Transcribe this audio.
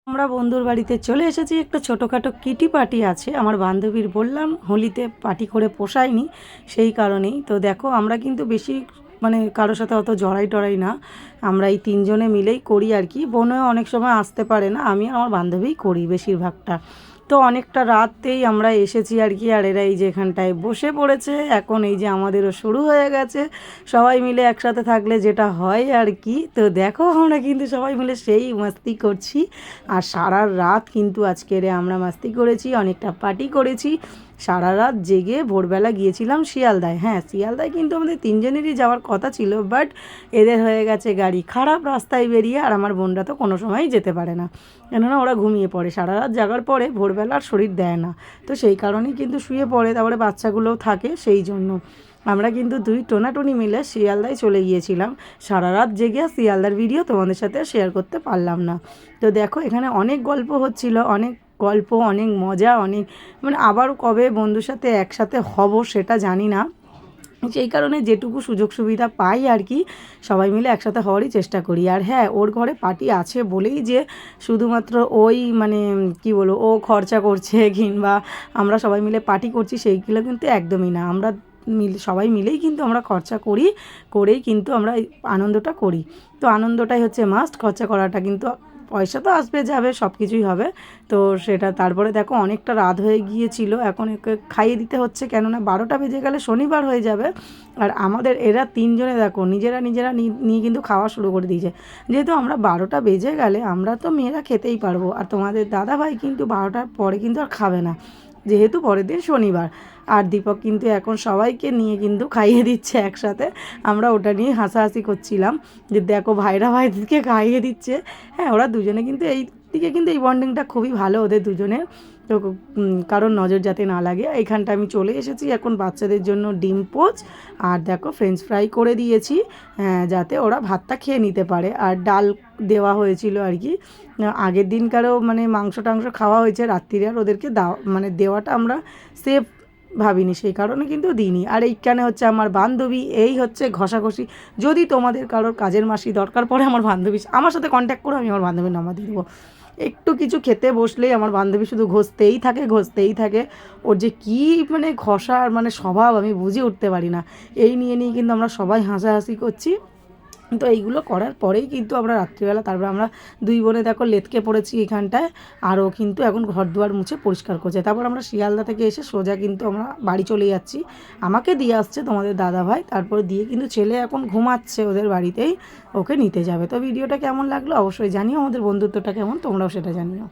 আমরা বন্ধুর বাড়িতে চলে এসেছি। একটা ছোটোখাটো কিটি পার্টি আছে, আমার বান্ধবীর বললাম হোলিতে পার্টি করে পোষায়নি, সেই কারণেই। তো দেখো আমরা কিন্তু বেশি মানে কারোর সাথে অত জড়াই টড়াই না, আমরা এই তিনজনে মিলেই করি আর কি। বোনও অনেক সময় আসতে পারে না, আমি আর আমার বান্ধবীই করি বেশিরভাগটা। তো অনেকটা রাতেই আমরা এসেছি আর কি, আর এরা এই যে এখানটায় বসে পড়েছে। এখন এই যে আমাদেরও শুরু হয়ে গেছে, সবাই মিলে একসাথে থাকলে যেটা হয় আর কি। তো দেখো আমরা কিন্তু সবাই মিলে সেই মাস্তি করছি, আর সারা রাত কিন্তু আজকেরে আমরা মাস্তি করেছি, অনেকটা পার্টি করেছি। সারা রাত জেগে ভোরবেলা গিয়েছিলাম শিয়ালদায়। হ্যাঁ, শিয়ালদায় কিন্তু আমাদের তিনজনেরই যাওয়ার কথা ছিল, বাট এদের হয়ে গেছে গাড়ি খারাপ রাস্তায় বেরিয়ে, আর আমার বোনরা তো কোনো সময়ই যেতে পারে না, কেননা ওরা ঘুমিয়ে পড়ে। সারা রাত জাগার পরে ভোরবেলা আর শরীর দেয় না, তো সেই কারণেই কিন্তু শুয়ে পড়ে। তারপরে বাচ্চাগুলোও থাকে, সেই জন্য আমরা কিন্তু দুই টোনাটুনি মিলে শিয়ালদায় চলে গিয়েছিলাম। সারা রাত জেগে শিয়ালদার ভিডিও তোমাদের সাথে শেয়ার করতে পারলাম না। তো দেখো এখানে অনেক গল্প হচ্ছিল, অনেক গল্প, অনেক মজা, অনেক মানে আবার কবে বন্ধুর সাথে একসাথে হব সেটা জানি না, সেই কারণে যেটুকু সুযোগ সুবিধা পাই আর কি সবাই মিলে একসাথে হওয়ারই চেষ্টা করি। আর হ্যাঁ, ওর ঘরে পার্টি আছে বলেই যে শুধুমাত্র ওই মানে কি বলবো ও খরচা করছে কিংবা আমরা সবাই মিলে পার্টি করছি সেইগুলো কিন্তু একদমই না। আমরা সবাই মিলেই কিন্তু আমরা খরচা করি, করেই কিন্তু আমরা এই আনন্দটা করি। তো আনন্দটাই হচ্ছে মাস্ট, খরচা করাটা কিন্তু পয়সা তো আসবে যাবে সব কিছুই হবে। তো সেটা তারপরে দেখো অনেকটা রাত হয়ে গিয়েছিল, এখন একে খাইয়ে দিতে হচ্ছে, কেননা 12টা বেজে গেলে শনিবার হয়ে যাবে। আর আমাদের এরা তিনজনে দেখো নিজেরা নিজেরা নিয়ে কিন্তু খাওয়া শুরু করে দিয়েছে। যেহেতু আমরা 12টা বেজে গেলে আমরা তো মেয়েরা খেতেই পারবো, আর তোমাদের দাদাভাই কিন্তু 12টার পরে কিন্তু আর খাবে না, যেহেতু পরের দিন শনিবার। আর দীপক কিন্তু এখন সবাইকে নিয়ে কিন্তু খাইয়ে দিচ্ছে একসাথে। আমরা ওটা নিয়ে হাসাহাসি করছিলাম যে দেখো ভাইরা ভাইদেরকে খাইয়ে দিচ্ছে। হ্যাঁ, ওরা দুজনে কিন্তু এই দিকে কিন্তু এই বন্ডিংটা খুবই ভালো ওদের দুজনের। তো কারোর নজর যাতে না লাগে, এইখানটা আমি চলে এসেছি এখন বাচ্চাদের জন্য ডিম পোচ আর দেখো ফ্রেঞ্চ ফ্রাই করে দিয়েছি, যাতে ওরা ভাতটা খেয়ে নিতে পারে। আর ডাল দেওয়া হয়েছিল আর কি, আগের দিনকারও মানে মাংস টাংস খাওয়া হয়েছে, রাত্রিরে আর ওদেরকে মানে দেওয়াটা আমরা সেফ ভাবিনি, সেই কারণে কিন্তু দিইনি। আর এইখানে হচ্ছে আমার বান্ধবী, এই হচ্ছে ঘষাঘষি। যদি তোমাদের কারোর কাজের মাসি দরকার পড়ে আমার বান্ধবী আমার সাথে কন্ট্যাক্ট করো, আমি আমার বান্ধবীর নাম্বার দিয়ে দেবো। একটু কিছু খেতে বসলেই আমার বান্ধবী শুধু ঘষতেই থাকে ঘষতেই থাকে। ওর যে কী মানে ঘষার মানে স্বভাব আমি বুঝে উঠতে পারি না। এই নিয়ে নিয়ে কিন্তু আমরা সবাই হাসাহাসি করছি। তো এইগুলো করার পরেই কিন্তু আমরা রাত্রিবেলা তারপরে আমরা দুই বোনে দেখো লেটকে পড়েছি এখানটায়। আরও কিন্তু এখন ঘর দুয়ার মুছে পরিষ্কার করছে। তারপর আমরা শিয়ালদা থেকে এসে সোজা কিন্তু আমরা বাড়ি চলে যাচ্ছি। আমাকে দিয়ে আসছে তোমাদের দাদাভাই, তারপরে দিয়ে কিন্তু ছেলে এখন ঘুমাচ্ছে ওদের বাড়িতেই, ওকে নিতে যাবে। তো ভিডিওটা কেমন লাগলো অবশ্যই জানিও, আমাদের বন্ধুত্বটা কেমন তোমরাও সেটা জানিও।